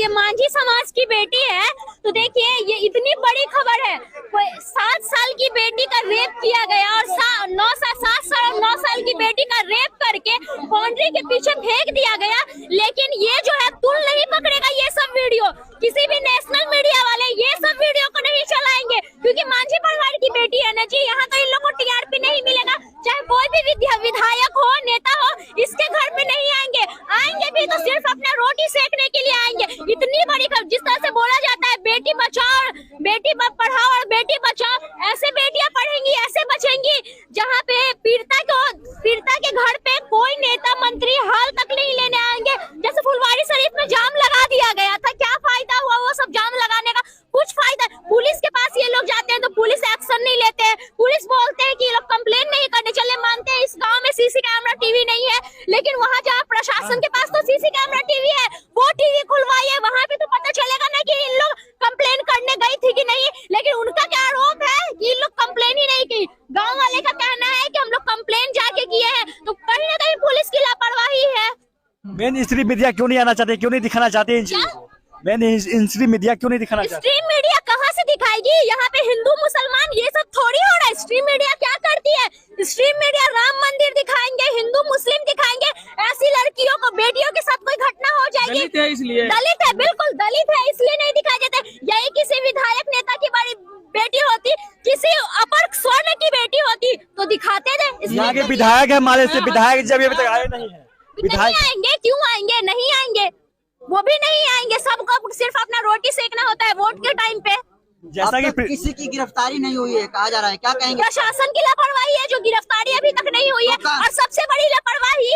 ये मांझी समाज की बेटी है। तो देखिए ये इतनी बड़ी खबर है, 7 साल की बेटी का रेप किया गया और 7 साल और 9 साल की बेटी का रेप करके बाउंड्री के पीछे फेंक दिया गया। लेकिन ये जो है तुल नहीं पकड़ेगा ये सब वीडियो, किसी भी नेशनल मीडिया वाले ये सब वीडियो को नहीं चलाएंगे, क्योंकि मांझी परिवार की बेटी है ना जी। यहाँ तो इन लोगों को टीआरपी नहीं मिलेगा, चाहे कोई भी विधायक हो, नेता हो, इसके घर पे नहीं आएंगे। आएंगे भी तो सिर्फ अपना रोटी सेकने के लिए आएंगे। इतनी बड़ी खबर, जिस तरह से बोला जाता है बेटी बचाओ, बेटी पढ़ाओ और बेटी बचाओ, ऐसे बेटियां पढ़ेंगी, ऐसे बचेंगी। जहाँ पे पीड़िता के घर पे कोई नेता मंत्री हाल तक नहीं लेने आएंगे। जैसे फुलवारी शरीफ में जाम लगा दिया गया था, क्या फायदा हुआ वो सब जाम लगाने का? कुछ फायदा। पुलिस के पास ये लोग जाते हैं तो पुलिस एक्शन नहीं लेते हैं, पुलिस बोलते हैं कि ये लोग कंप्लेन नहीं करने। चले मानते हैं इस गांव में सीसी कैमरा टीवी नहीं है, लेकिन वहाँ जहाँ प्रशासन के पास तो सीसी कैमरा टीवी है, वो टीवी खुलवाइए, वहाँ पे तो पता चलेगा ना कि इन लोग कंप्लेन करने गई थी कि नहीं। लेकिन उनका क्या आरोप है कि इन लोग कंप्लेन ही नहीं की। गाँव वाले का कहना है कि हम लोग कंप्लेन जाके किए हैं, तो कहीं ना कहीं पुलिस की लापरवाही है। मेन स्ट्रीम मीडिया क्यों नहीं आना चाहते, क्यों नहीं दिखाना चाहते इन चीजों को? मैंने स्ट्रीम मीडिया क्यों नहीं दिखाना चाहते? स्ट्रीम मीडिया कहाँ से दिखाएगी? यहाँ पे हिंदू मुसलमान ये सब थोड़ी हो रहा है। स्ट्रीम मीडिया क्या करती है? स्ट्रीम मीडिया राम मंदिर दिखाएंगे, हिंदू मुस्लिम दिखाएंगे, ऐसी लड़कियों को, बेटियों के साथ कोई घटना हो जाएगी। दलित है इसलिए, दलित है, बिल्कुल दलित है इसलिए नहीं दिखाए जाते। यही किसी विधायक नेता की बड़ी बेटी होती, किसी अपर स्वर्ण की बेटी होती तो दिखाते थे। यहाँ के विधायक है हमारे से, विधायक जब अभी तक आए नहीं है। नहीं आएंगे, क्यों आएंगे? नहीं आएंगे, वो भी नहीं आएंगे। सबको सिर्फ अपना रोटी सेकना होता है वोट के टाइम पे। जैसा कि किसी की गिरफ्तारी नहीं हुई है कहा जा रहा है, क्या कहेंगे? प्रशासन की लापरवाही है, जो गिरफ्तारी अभी तक नहीं हुई है। और सबसे बड़ी लापरवाही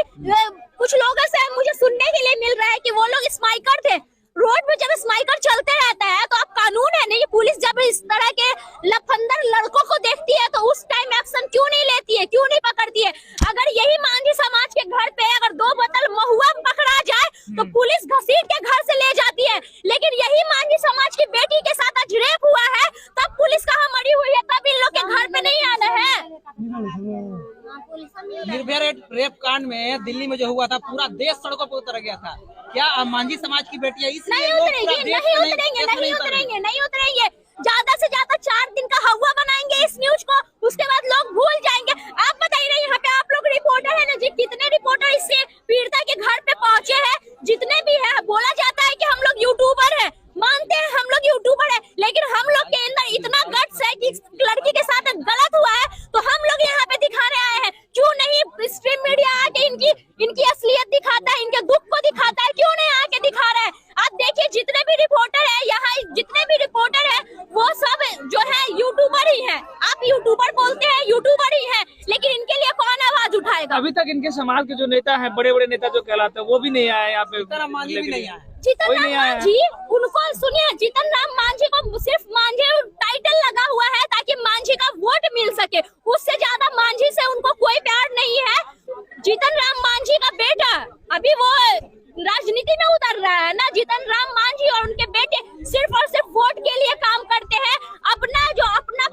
कुछ लोगों से मुझे सुनने के लिए मिल रहा है कि वो लोग स्माइकर थे। रोड पे जब स्माइकर चलते रहता है तो अब कानून है नहीं, पुलिस जब इस तरह के लफंदर लड़कों को देखती है तो उस टाइम एक्शन क्यों नहीं लेती है, क्यों नहीं पकड़ती है? अगर यही मांझी समाज के घर पे अगर 2 बोतल महुआ पकड़ा जाए तो पुलिस घसीट के घर से ले जाती है। लेकिन यही मांझी समाज की बेटी के साथ आज रेप हुआ है, तब पुलिस कहाँ मरी हुई है, तब इन लोग के घर पे नहीं आना है। निर्भया रेप कांड में दिल्ली में जो हुआ था, पूरा देश सड़कों पर उतर गया था। क्या मांझी समाज की बेटियां नहीं उतरेंगे। ज्यादा से ज्यादा 4 दिन का हवा बनाएंगे इस न्यूज को, उसके बाद लोग भूल जाएंगे। आप बताइए ना, यहाँ पे आप लोग रिपोर्टर है ना जी, कितने रिपोर्टर इससे पीड़िता के घर पे पहुँचे हैं? जितने भी है, बोला जाता है कि हम लोग यूट्यूबर है, मानते हैं हम लोग यूट्यूबर है, लेकिन हम लोग के अंदर इतना गट्स है कि लड़की के साथ गलत हुआ है तो हम लोग यहाँ पे दिखाने आए हैं। क्यों नहीं स्ट्रीम मीडिया आके इनकी असलियत दिखाता है, इनके दुख को दिखाता है? क्यों नहीं आके दिखा रहा है? आप देखिए जितने भी रिपोर्टर है यहाँ, जितने भी रिपोर्टर है वो सब जो है यूट्यूबर ही है। आप यूट्यूबर बोलते हैं, यूट्यूबर ही है, लेकिन इनके लिए कौन आवाज उठाएगा? अभी तक इनके समाज के जो नेता है, बड़े बड़े नेता जो कहलाते हैं, वो भी नहीं आए यहाँ पे। जीतन राम मांझी, उनको सुनिए, जीतन राम मांझी को सिर्फ मांझी टाइटल लगा हुआ है ताकि मांझी का वोट मिल सके, उससे ज्यादा मांझी से उनको कोई प्यार नहीं है। जीतन राम मांझी का बेटा अभी वो राजनीति में उतर रहा है ना। जीतन राम मांझी और उनके बेटे सिर्फ और सिर्फ वोट के लिए काम करते हैं, अपना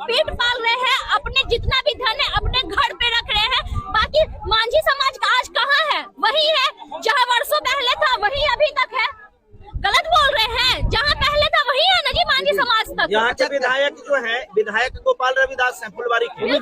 पेट पाल रहे हैं, अपने जितना भी धन है अपने घर पे रख रहे हैं। बाकी मांझी समाज का आज कहाँ है? वही है जहाँ वर्षों पहले था, वही अभी तक है। गलत बोल रहे हैं, जहाँ पहले था वही है ना जी मांझी समाज तक। यहाँ के विधायक जो है, विधायक गोपाल रविदास है फुलवारी के, अभी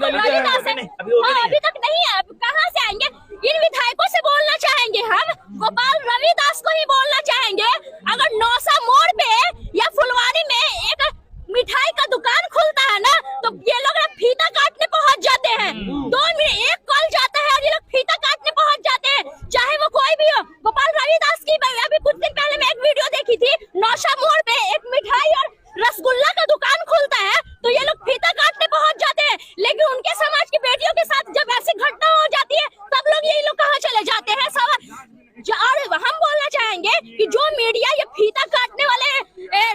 तक नहीं है। कहाँ से आएंगे? इन विधायकों से बोलना चाहेंगे हम, गोपाल रविदास को ही बोलना चाहेंगे। अगर नौसा मोड़ पे या फुलवारी में एक मिठाई का दुकान खुलता है ना, तो ये लोग फीता काटने पहुँच जाते हैं। 2 मिनट एक कॉल जाता है और ये लोग फीता काटने पहुँच जाते हैं, चाहे वो कोई भी हो। गोपाल रविदास की अभी कुछ दिन पहले मैं एक वीडियो देखी थी, नौसा मोड़ पे एक मिठाई और रसगुल्ला का दुकान खुलता है तो ये लोग फीता काटने पहुँच जाते हैं। लेकिन उनके समाज की बेटियों के साथ जब ऐसी घटना हो जाती है तब लोग यही लोग कहाँ चले जाते हैं? और हम बोलना चाहेंगे कि जो मीडिया ये फीता काटने वाले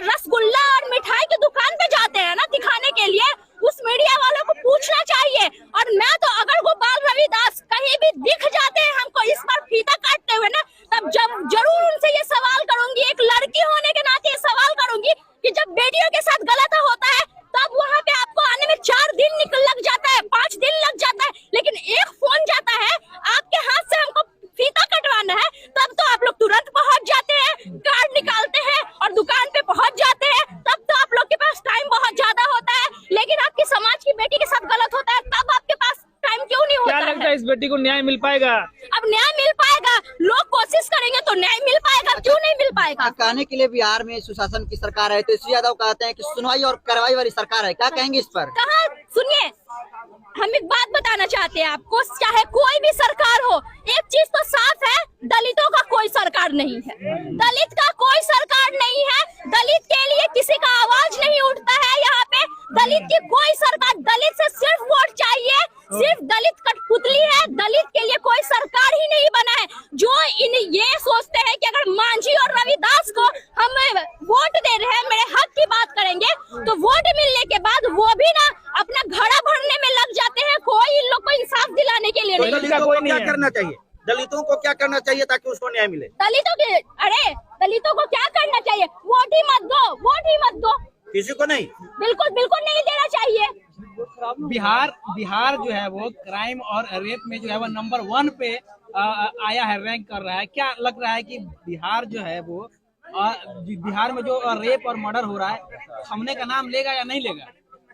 रसगुल्ला और मिठाई की दुकान पे जाते हैं ना दिखाने के लिए, उस मीडिया वालों को पूछना चाहिए। और मैं तो अगर गोपाल रविदास कहीं भी दिख जाते हैं हमको इस पर फीता काटते हुए ना, तब जरूर उनसे ये सवाल करूंगी, एक लड़की होने के नाते ये सवाल करूंगी कि जब बेटियों के साथ गलत होता है तब वहाँ पे आपको आने में 4 दिन लग जाता है, 5 दिन लग जाता है, लेकिन एक फोन जाता है आपके हाथ से हमको फीता कटवाना है, तब तो आप लोग तुरंत पहुँच जाते हैं, कार्ड निकालते हैं बेटी को न्याय मिल पाएगा? अब न्याय मिल पाएगा, लोग कोशिश करेंगे तो न्याय मिल पाएगा, क्यों नहीं मिल पाएगा? कहने के लिए बिहार में सुशासन की सरकार है, तेजस्वी यादव कहते हैं कि सुनवाई और कार्रवाई वाली सरकार है, क्या कहेंगे इस पर? कहा, सुनिए, हम एक बात बताना चाहते हैं आपको, चाहे कोई भी सरकार हो, एक चीज तो साफ है, दलितों का कोई सरकार नहीं है, दलित का कोई सरकार नहीं है, दलित के लिए किसी का आवाज नहीं उठता है यहाँ पे, दलित की कोई सरकार, दलित से सिर्फ वोट चाहिए, सिर्फ दलित कठपुतली है, दलित के लिए कोई सरकार ही नहीं बना है। जो ये सोचते हैं कि अगर मांझी और रविदास को हम वोट दे रहे हैं, मेरे हक की बात करेंगे, तो वोट मिलने के बाद वो भी ना अपना घड़ा भरने में लग जाते हैं, कोई इन लोग को इंसाफ दिलाने के लिए नहीं। दलितों को क्या करना चाहिए? दलितों को क्या करना चाहिए ताकि उसको न्याय मिले? दलितों को क्या करना चाहिए? वोट ही मत दो, वोट ही मत दो, किसी को नहीं, बिल्कुल बिल्कुल नहीं देना चाहिए। बिहार जो है वो क्राइम और रेप में जो है वो नंबर 1 पे आया है, रैंक कर रहा है। क्या लग रहा है कि बिहार जो है वो बिहार में जो रेप और मर्डर हो रहा है, थमने का नाम लेगा या नहीं लेगा?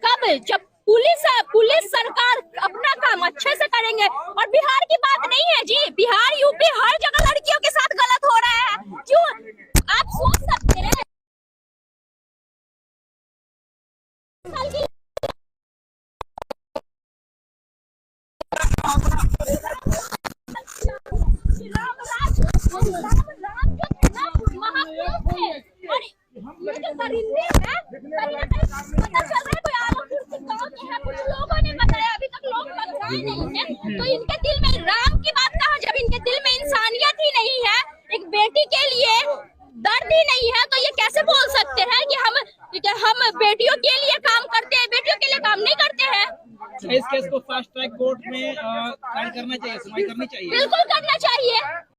कब? जब पुलिस सरकार अपना काम अच्छे से करेंगे। और बिहार की बात नहीं है जी, बिहार यूपी हर जगह लड़कियों के साथ गलत हो रहा है, क्यों? आप सोच सकते हैं लोगों ने बताया, अभी तक लोग बताए नहीं है, तो इनके दिल में राम की बात कहाँ? जब इनके दिल में इंसानियत ही नहीं है, एक बेटी के लिए दर्द ही नहीं है, तो ये कैसे बोल सकते हैं कि हम बेटियों के लिए काम करते हैं, बेटियों के लिए काम नहीं करते हैं? इस केस को फास्ट ट्रैक कोर्ट में फाइल करना चाहिए, सुनवाई करनी चाहिए। बिल्कुल करना चाहिए।